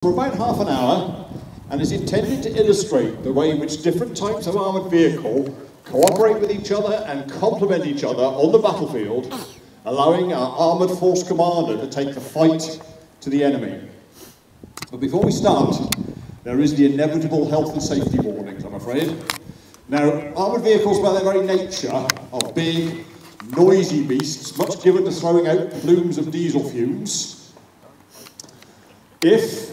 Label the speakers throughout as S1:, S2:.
S1: For about half an hour, and is intended to illustrate the way in which different types of armoured vehicle cooperate with each other and complement each other on the battlefield, allowing our armoured force commander to take the fight to the enemy. But before we start, there is the inevitable health and safety warnings, I'm afraid. Now, armoured vehicles by their very nature are big, noisy beasts, much given to throwing out plumes of diesel fumes. If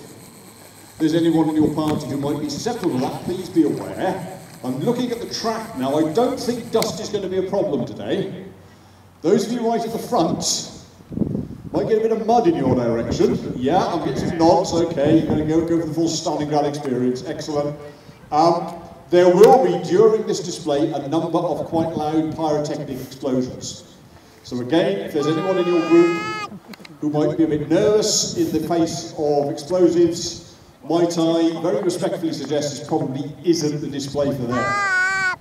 S1: there's anyone in your party who might be susceptible to that, please be aware. I'm looking at the track now. I don't think dust is going to be a problem today. Those of you right at the front might get a bit of mud in your direction. Yeah, I'm getting some nods. Okay, you're going to go for the full Stalingrad experience. Excellent. There will be, during this display, a number of quite loud pyrotechnic explosions. So again, if there's anyone in your group who might be a bit nervous in the face of explosives, might I very respectfully suggest this probably isn't the display for them.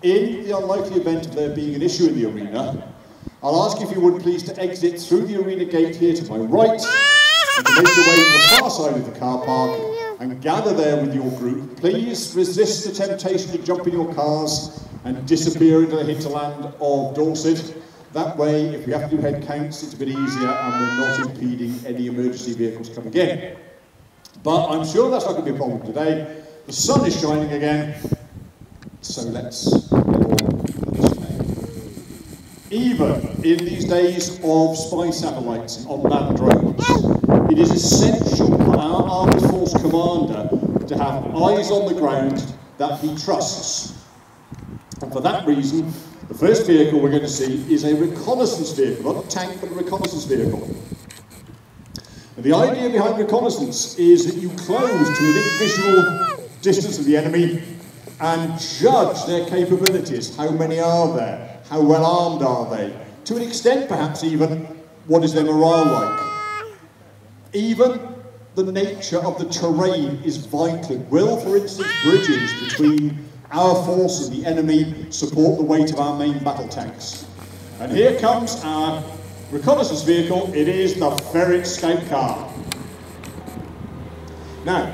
S1: In the unlikely event of there being an issue in the arena, I'll ask if you would please to exit through the arena gate here to my right and to make your way to the far side of the car park and gather there with your group. Please resist the temptation to jump in your cars and disappear into the hinterland of Dorset. That way, if we have to do head counts, it's a bit easier and we're not impeding any emergency vehicles coming in. But I'm sure that's not going to be a problem today. The sun is shining again, so let's get on with the display. Even in these days of spy satellites and unmanned drones, it is essential for our armed force commander to have eyes on the ground that he trusts. And for that reason, the first vehicle we're going to see is a reconnaissance vehicle, not a tank, but a reconnaissance vehicle. And the idea behind reconnaissance is that you close to within visual distance of the enemy and judge their capabilities. How many are there? How well armed are they? To an extent, perhaps even, what is their morale like? Even the nature of the terrain is vital. Will, for instance, bridges between our force and the enemy support the weight of our main battle tanks? And here comes our reconnaissance vehicle. It is the Ferret Scout car. Now,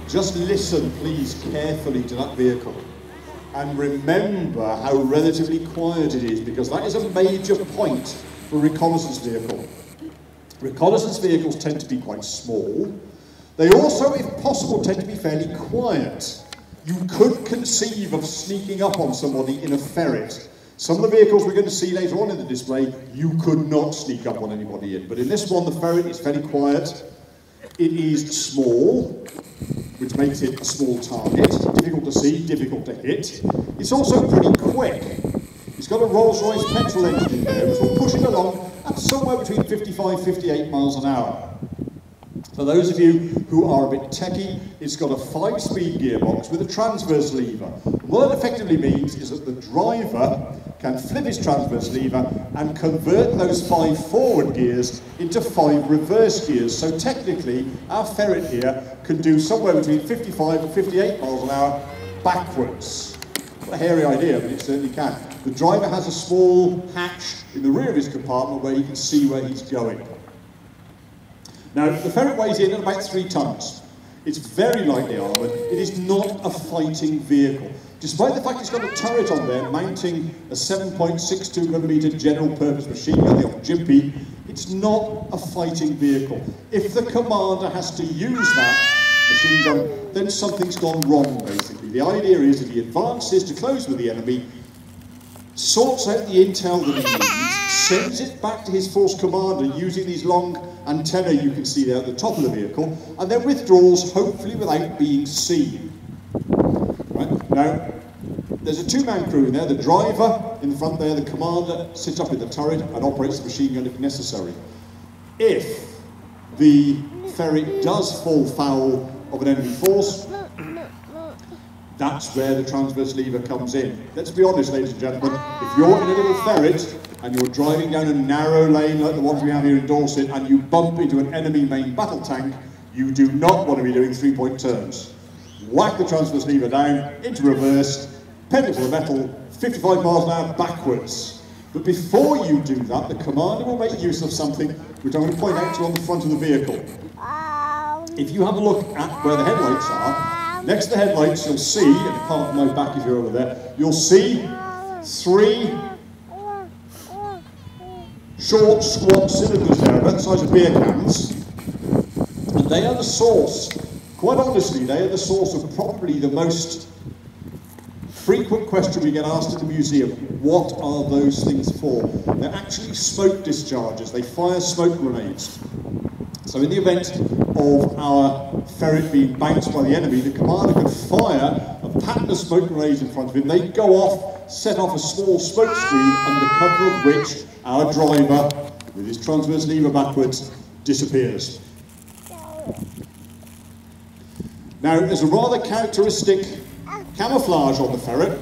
S1: just listen, please, carefully to that vehicle. And remember how relatively quiet it is, because that is a major point for a reconnaissance vehicle. Reconnaissance vehicles tend to be quite small. They also, if possible, tend to be fairly quiet. You could conceive of sneaking up on somebody in a Ferret. Some of the vehicles we're going to see later on in the display, you could not sneak up on anybody in. But in this one, the Ferret is fairly quiet. It is small, which makes it a small target. Difficult to see, difficult to hit. It's also pretty quick. It's got a Rolls-Royce petrol engine in there, which will push it along at somewhere between 55 and 58 miles an hour. For those of you who are a bit techie, it's got a 5-speed gearbox with a transverse lever. What that effectively means is that the driver can flip his transverse lever and convert those 5 forward gears into 5 reverse gears. So technically, our Ferret here can do somewhere between 55 and 58 miles an hour backwards. What a hairy idea, but it certainly can. The driver has a small hatch in the rear of his compartment where you can see where he's going. Now, the Ferret weighs in at about 3 tons. It's very lightly armoured. It is not a fighting vehicle. Despite the fact it's got a turret on there mounting a 7.62mm general purpose machine gun, the old Jimpy, it's not a fighting vehicle. If the commander has to use that machine gun, then something's gone wrong, basically. The idea is that he advances to close with the enemy, sorts out the intel that he needs, sends it back to his force commander using these long antennae you can see there at the top of the vehicle, and then withdraws, hopefully without being seen. Right? Now, there's a 2-man crew in there. The driver in the front there, the commander sits up in the turret and operates the machine gun if necessary. If the Ferret does fall foul of an enemy force, that's where the transverse lever comes in. Let's be honest, ladies and gentlemen, if you're in a little Ferret and you're driving down a narrow lane like the ones we have here in Dorset and you bump into an enemy main battle tank, you do not want to be doing 3-point turns. Whack the transverse lever down, into reverse, pedal to the metal, 55 miles an hour backwards. But before you do that, the commander will make use of something which I'm going to point out to you on the front of the vehicle. if you have a look at where the headlights are, next to the headlights you'll see, and pardon my back if you're over there, you'll see 3 short, squat cylinders there, about the size of beer cans, and they are the source, quite honestly, they are the source of probably the most frequent question we get asked at the museum: what are those things for? They're actually smoke discharges. They fire smoke grenades. So in the event of our ferret being bounced by the enemy, the commander could fire a pattern of smoke grenades in front of him. They go off, set off a small smoke screen, under cover of which our driver, with his transverse lever backwards, disappears. Now, there's a rather characteristic camouflage on the ferret.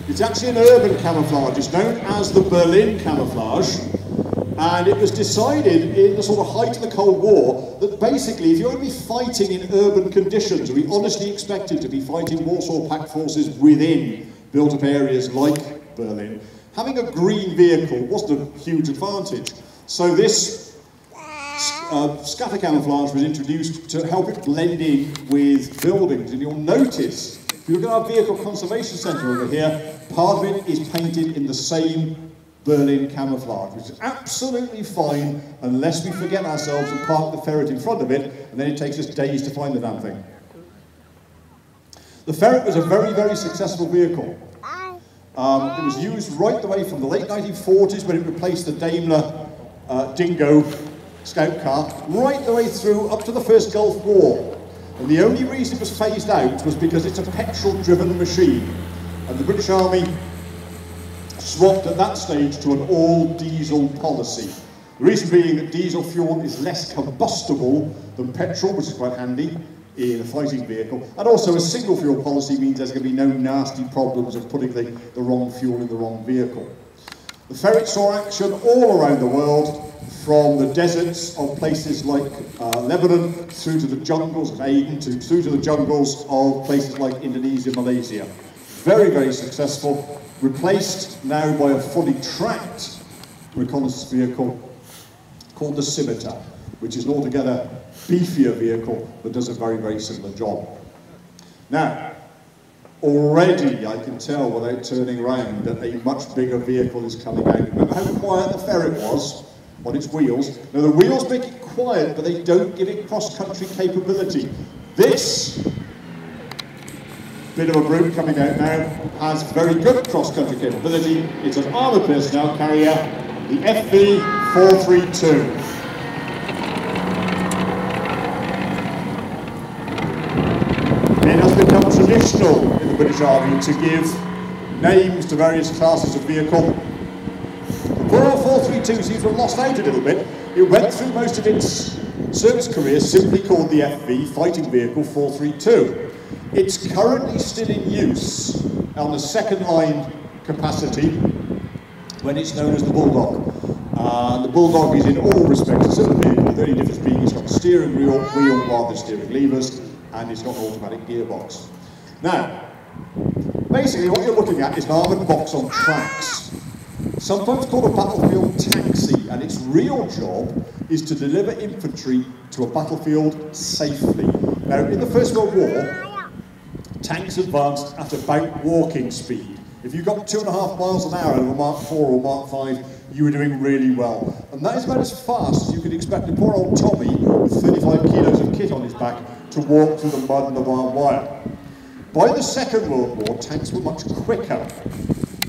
S1: It's actually an urban camouflage. It's known as the Berlin camouflage, and it was decided in the sort of height of the Cold War that basically if you're going to be fighting in urban conditions, we honestly expected to be fighting Warsaw Pact forces within built-up areas like Berlin, having a green vehicle wasn't a huge advantage. So this scatter camouflage was introduced to help it blend in with buildings, and you'll notice, if you look at our Vehicle Conservation Centre over here, part of it is painted in the same Berlin camouflage, which is absolutely fine unless we forget ourselves and park the ferret in front of it, and then it takes us days to find the damn thing. The ferret was a very, very successful vehicle. It was used right the way from the late 1940s when it replaced the Daimler Dingo scout car, right the way through up to the first Gulf War. And the only reason it was phased out was because it's a petrol-driven machine. And the British Army swapped at that stage to an all-diesel policy. The reason being that diesel fuel is less combustible than petrol, which is quite handy in a fighting vehicle. And also a single fuel policy means there's going to be no nasty problems of putting the wrong fuel in the wrong vehicle. The ferret saw action all around the world, from the deserts of places like Lebanon through to the jungles of Aden, through to the jungles of places like Indonesia, Malaysia. Very, very successful. Replaced now by a fully tracked reconnaissance vehicle called the Scimitar, which is an altogether beefier vehicle that does a very, very similar job. Now, already I can tell without turning around that a much bigger vehicle is coming out. Remember how quiet the ferret was on its wheels? Now the wheels make it quiet, but they don't give it cross-country capability. This bit of a brute coming out now has very good cross-country capability. It's an armoured personnel carrier, the FV432. It has become traditional in the British Army to give names to various classes of vehicle. The 432 seems to have lost out a little bit. It went through most of its service career simply called the FV Fighting Vehicle 432. It's currently still in use on the second line capacity when it's known as the Bulldog. The Bulldog is in all respects a similar vehicle, the only difference being it's got a steering wheel rather than steering levers, and it's got an automatic gearbox. Now, basically what you're looking at is an armoured box on tracks, sometimes called a battlefield taxi, and its real job is to deliver infantry to a battlefield safely. Now, in the First World War, tanks advanced at about walking speed. If you got 2.5 miles an hour over Mark 4 or Mark 5, you were doing really well. And that is about as fast as you could expect a poor old Tommy with 35 kilos of kit on his back to walk through the mud and the barbed wire. By the Second World War, tanks were much quicker,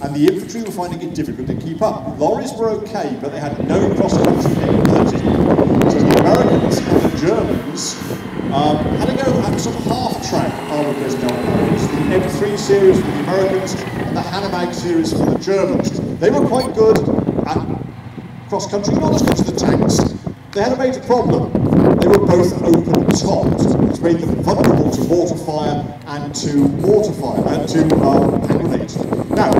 S1: and the infantry were finding it difficult to keep up. Lorries were okay, but they had no cross-country capability. So the Americans and the Germans had to go at some half-track armoured personnel carriers, the M3 series for the Americans and the Hanomag series for the Germans. They were quite good at cross-country, not as good as the tanks. They had a major problem. They were both open-topped, which made them vulnerable to mortar fire and to mortar fire, and to hand grenades. Now,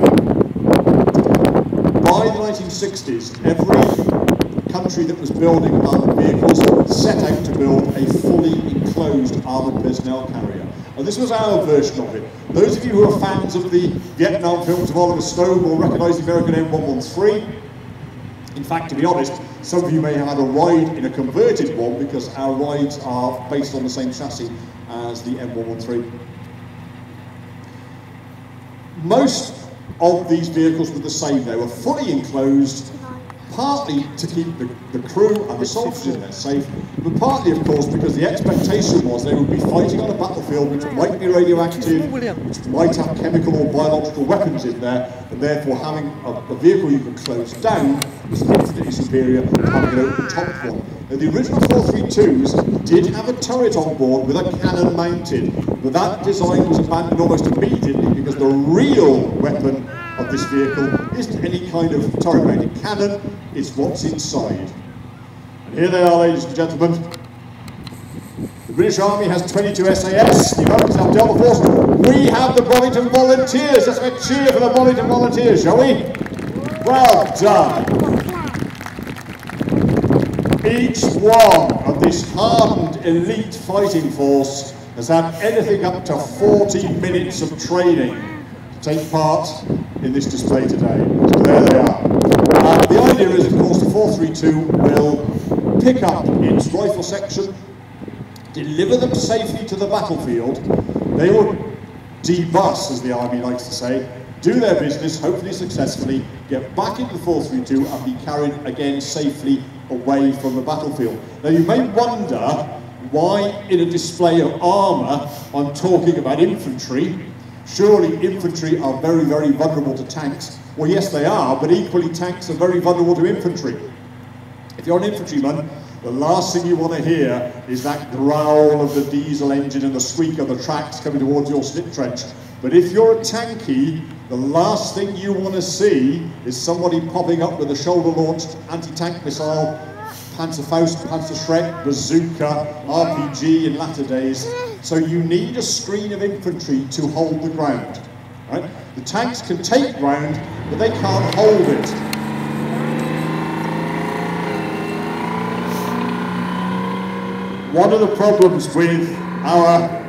S1: by the 1960s, every country that was building armoured vehicles set out to build a fully enclosed armoured personnel carrier. And this was our version of it. Those of you who are fans of the Vietnam films of Oliver Stone will recognise the American M113. In fact, to be honest, Some of you may have had a ride in a converted one because our rides are based on the same chassis as the M113. Most of these vehicles were the same. They were fully enclosed, partly to keep the crew and the soldiers in there safe, but partly, of course, because the expectation was they would be fighting on a battlefield which might be radioactive, which might have chemical or biological weapons in there, and therefore having a vehicle you could close down was infinitely superior to having an open-topped one. Now, the original 432s did have a turret on board with a cannon mounted, but that design was abandoned almost immediately because the real weapon of this vehicle isn't any kind of turret-mounted cannon, it's what's inside. And here they are, ladies and gentlemen. The British Army has 22 SAS, the Americans have Delta Force, we have the Bovington Volunteers. Let's have a cheer for the Bovington Volunteers, shall we? Well done. Each one of this hardened elite fighting force has had anything up to 40 minutes of training to take part in this display today. So there they are. The idea is, of course, the 432 will pick up its rifle section, deliver them safely to the battlefield. They will debus, as the Army likes to say, do their business, hopefully successfully, get back into the 432 and be carried again safely away from the battlefield. Now you may wonder why in a display of armour I'm talking about infantry. Surely infantry are very, very vulnerable to tanks. Well, yes they are, but equally tanks are very vulnerable to infantry. If you're an infantryman, the last thing you want to hear is that growl of the diesel engine and the squeak of the tracks coming towards your slip trench. But if you're a tanky, the last thing you want to see is somebody popping up with a shoulder-launched anti-tank missile, Panzerfaust, Panzerschreck, bazooka, RPG in latter days. So you need a screen of infantry to hold the ground. Right? The tanks can take ground, but they can't hold it. One of the problems with our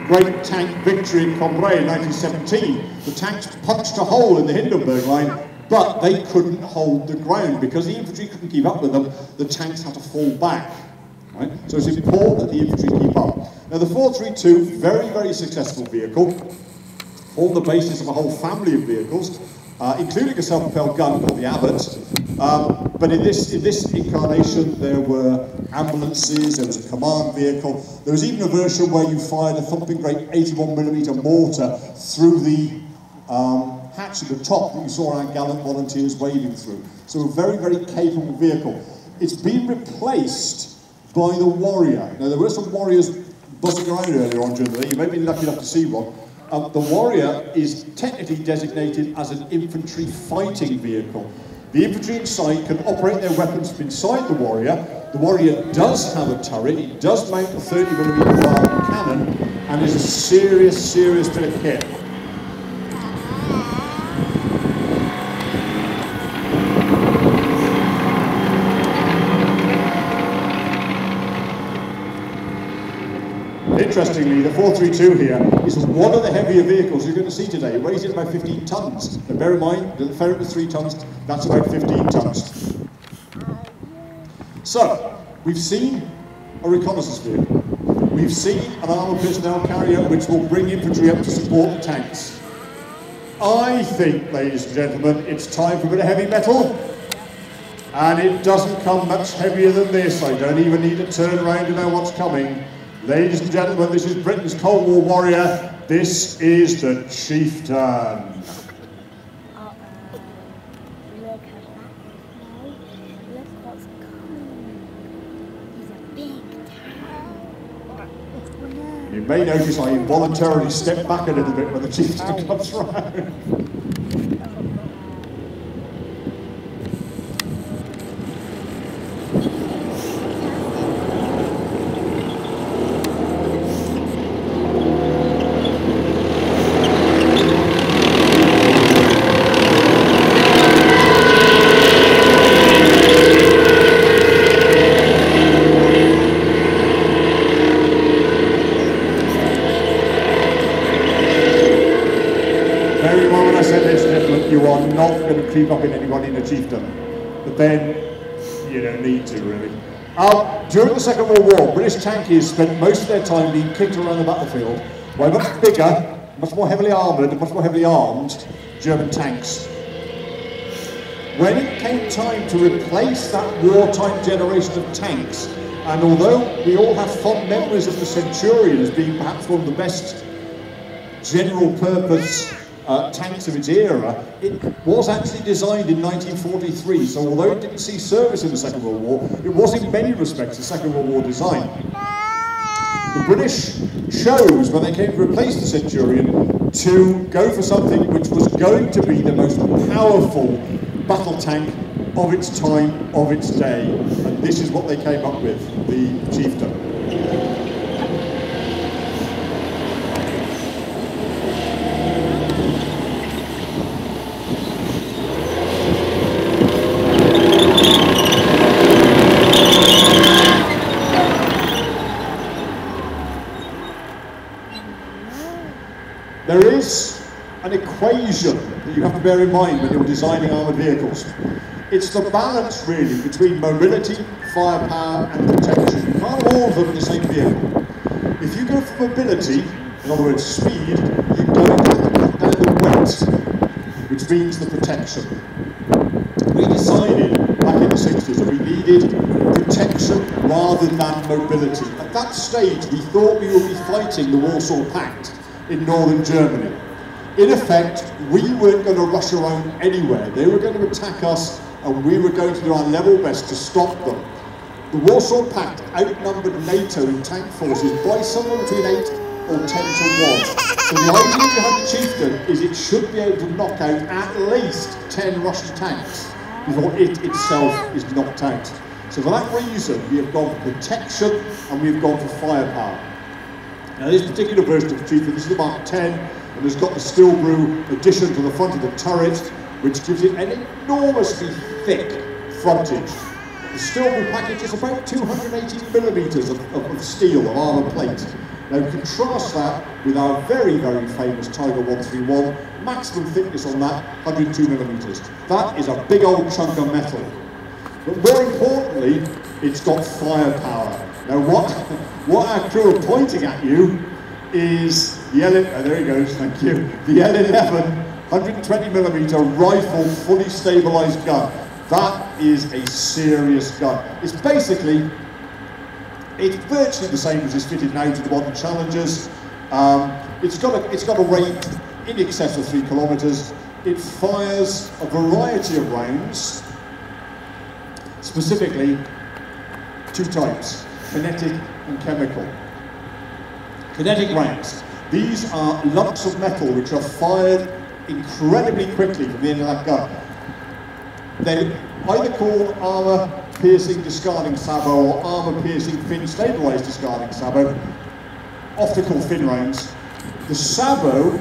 S1: great tank victory in Cambrai in 1917, the tanks punched a hole in the Hindenburg line, but they couldn't hold the ground because the infantry couldn't keep up with them. The tanks had to fall back. Right? So it's important that the infantry keep up. Now the 432, very, very successful vehicle, formed the basis of a whole family of vehicles, including a self-propelled gun called the Abbott. But in this incarnation, there were ambulances, there was a command vehicle, there was even a version where you fired a thumping great 81mm mortar through the hatch at the top that you saw our gallant volunteers wading through. So a very, very capable vehicle. It's been replaced by the Warrior. Now there were some Warriors buzzing around earlier on during the day, you may be lucky enough to see one. The Warrior is technically designated as an infantry fighting vehicle. The infantry inside can operate their weapons from inside the Warrior. The Warrior does have a turret, it does mount a 30mm cannon, and is a serious, serious bit of kit. Interestingly, the 432 here is one of the heavier vehicles you're going to see today. It weighs in about 15 tonnes. Now bear in mind, the Ferret was 3 tonnes, that's about 15 tonnes. So, we've seen a reconnaissance vehicle. We've seen an armoured personnel carrier which will bring infantry up to support the tanks. I think, ladies and gentlemen, it's time for a bit of heavy metal. And it doesn't come much heavier than this. I don't even need to turn around to know what's coming. Ladies and gentlemen, this is Britain's Cold War warrior. This is the Chieftain.
S2: Look at that. Look what's coming. He's a big tower.
S1: You may notice I involuntarily step back a little bit when the Chieftain comes round. You are not going to creep up in anybody in a Chieftain. But then you don't need to, really. During the Second World War, British tankies spent most of their time being kicked around the battlefield by much bigger, much more heavily armoured, and much more heavily armed German tanks. When it came time to replace that wartime generation of tanks, and although we all have fond memories of the Centurion as being perhaps one of the best general purpose tanks of its era, it was actually designed in 1943, so although it didn't see service in the Second World War, it was in many respects a Second World War design. The British chose, when they came to replace the Centurion, to go for something which was going to be the most powerful battle tank of its time, of its day, and this is what they came up with, the Chieftain. There is an equation that you have to bear in mind when you're designing armoured vehicles. It's the balance, really, between mobility, firepower and protection. You can't have all of them in the same vehicle. If you go for mobility, in other words speed, you're going to have to cut down the weight, which means the protection. We decided back in the 60s that we needed protection rather than mobility. At that stage, we thought we would be fighting the Warsaw Pact in northern Germany. In effect, we weren't going to rush around anywhere. They were going to attack us, and we were going to do our level best to stop them. The Warsaw Pact outnumbered NATO in tank forces by somewhere between 8 or 10 to 1. So the idea behind the Chieftain is it should be able to knock out at least 10 Russian tanks before it itself is knocked out. So for that reason, we have gone for protection and we've gone for firepower. Now this particular version of the Chieftain, this is the Mark 10, and it's got the steel brew addition to the front of the turret, which gives it an enormously thick frontage. The steel brew package is about 280 millimetres of steel, of armour plate. Now contrast that with our very, very famous Tiger 131, maximum thickness on that, 102 millimetres. That is a big old chunk of metal. But more importantly, it's got firepower. Now what our crew are pointing at you is the there he goes, thank you. The L11 120mm rifle, fully stabilised gun. That is a serious gun. It's virtually the same as is fitted now to the modern Challengers. It's got a range in excess of 3 kilometres. It fires a variety of rounds, specifically 2 types, kinetic and chemical. Kinetic rounds. These are lumps of metal which are fired incredibly quickly from the end of that gun. They're either called armour-piercing discarding sabot or armour-piercing fin-stabilised discarding sabot, often called fin rounds. The sabot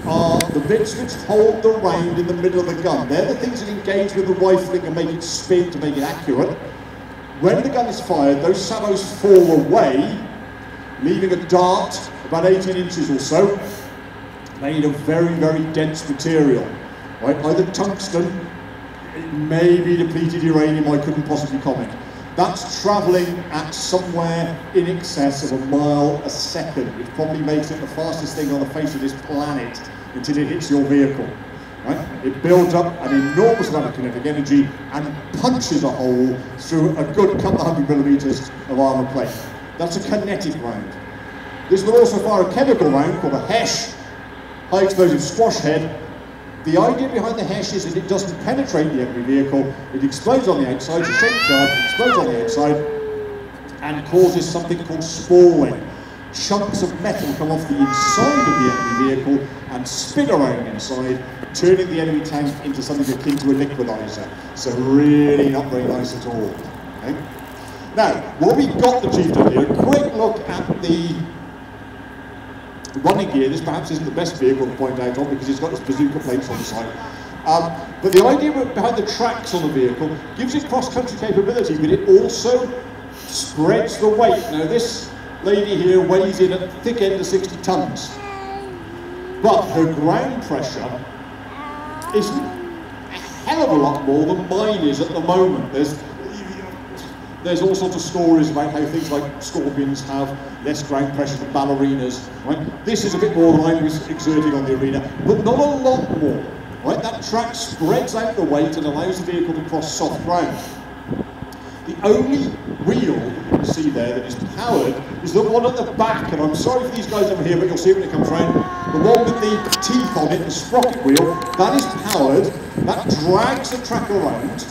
S1: are the bits which hold the round in the middle of the gun. They're the things that engage with the rifling and make it spin to make it accurate. When the gun is fired, those sabots fall away, leaving a dart about 18 inches or so, made of very, very dense material. Right? Either tungsten, it may be depleted uranium, I couldn't possibly comment. That's travelling at somewhere in excess of a mile a second, which probably makes it the fastest thing on the face of this planet until it hits your vehicle. Right? It builds up an enormous amount of kinetic energy and punches a hole through a good couple of 100 millimetres of armour plate. That's a kinetic round. This will also fire a chemical round called a HESH, high explosive squash head. The idea behind the HESH is that it doesn't penetrate the enemy vehicle, it explodes on the outside, it's a shaped charge, it explodes on the outside and causes something called spalling. Chunks of metal come off the inside of the enemy vehicle and spin around inside, turning the enemy tank into something akin to a liquidizer. So really not very nice at all. Okay? Now, what we've got the Chieftain here, a quick look at the running gear. This perhaps isn't the best vehicle to point out on because it's got its bazooka plates on the side. But the idea behind the tracks on the vehicle gives it cross-country capability, but it also spreads the weight. Now this lady here weighs in at the thick end of 60 tonnes, but her ground pressure isn't a hell of a lot more than mine is at the moment. There's all sorts of stories about how things like scorpions have less ground pressure than ballerinas, right? This is a bit more than I was exerting on the arena, but not a lot more, right? That track spreads out the weight and allows the vehicle to cross soft ground. The only wheel you can see there that is powered is the one at the back, and I'm sorry for these guys over here, but you'll see it when it comes round. The one with the teeth on it, the sprocket wheel, that is powered, that drags the track around.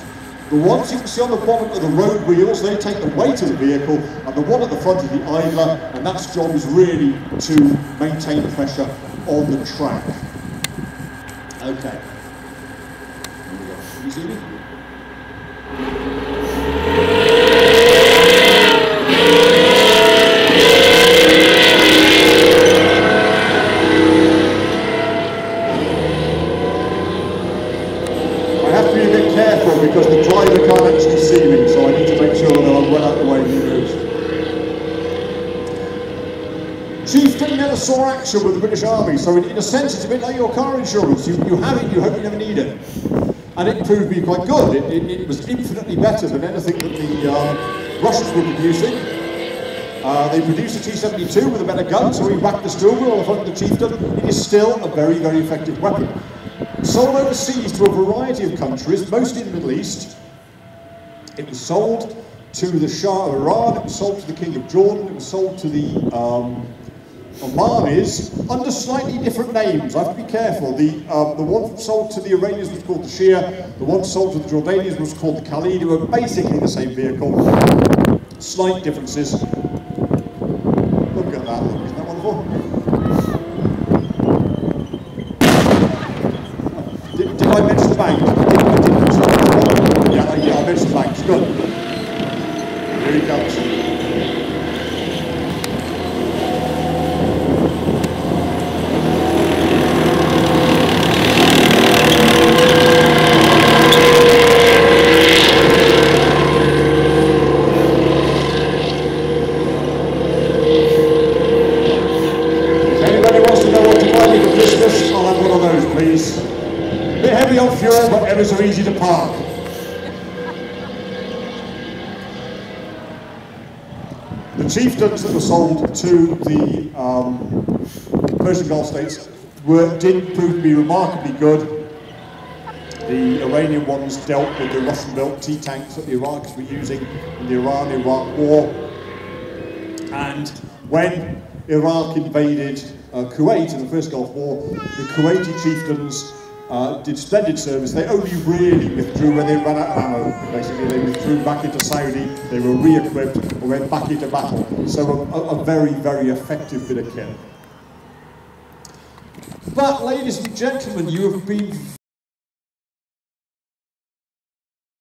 S1: The ones you can see on the bottom are the road wheels, they take the weight of the vehicle, and the one at the front is the idler, and that's job is really to maintain pressure on the track. Okay. Here we go. Can you see me? Because the driver can't actually see me, so I need to make sure that I'm well out of the way he moves. Chieftain never saw action with the British Army, so in a sense it's a bit like your car insurance. You have it, you hope you never need it. And it proved to be quite good. It was infinitely better than anything that the Russians were producing. They produced a T-72 with a better gun, so we whacked the steel wheel on the front of the Chieftain. It is still a very, very effective weapon. Sold overseas to a variety of countries, mostly in the Middle East. It was sold to the Shah of Iran, it was sold to the King of Jordan, it was sold to the Omanis under slightly different names. I have to be careful. The one sold to the Iranians was called the Shia, the one sold to the Jordanians was called the Khalid. They were basically the same vehicle, slight differences. Look at that, isn't that wonderful? Did I mention the bank? I didn't. Yeah, I mentioned the bank. It's good. Here he comes. If anybody wants to know what to buy me for Christmas, I'll have one of those, please. A bit heavy on fuel, but ever so easy to park. The Chieftains that were sold to the Persian Gulf states did prove to be remarkably good. The Iranian ones dealt with the Russian-built T-tanks that the Iraqis were using in the Iran-Iraq war. And when Iraq invaded Kuwait in the first Gulf War, the Kuwaiti chieftains did splendid service. They only really withdrew when they ran out of ammo. Basically, they withdrew back into Saudi, they were re-equipped and went back into battle. So a very, very effective bit of kit. But, ladies and gentlemen, you have been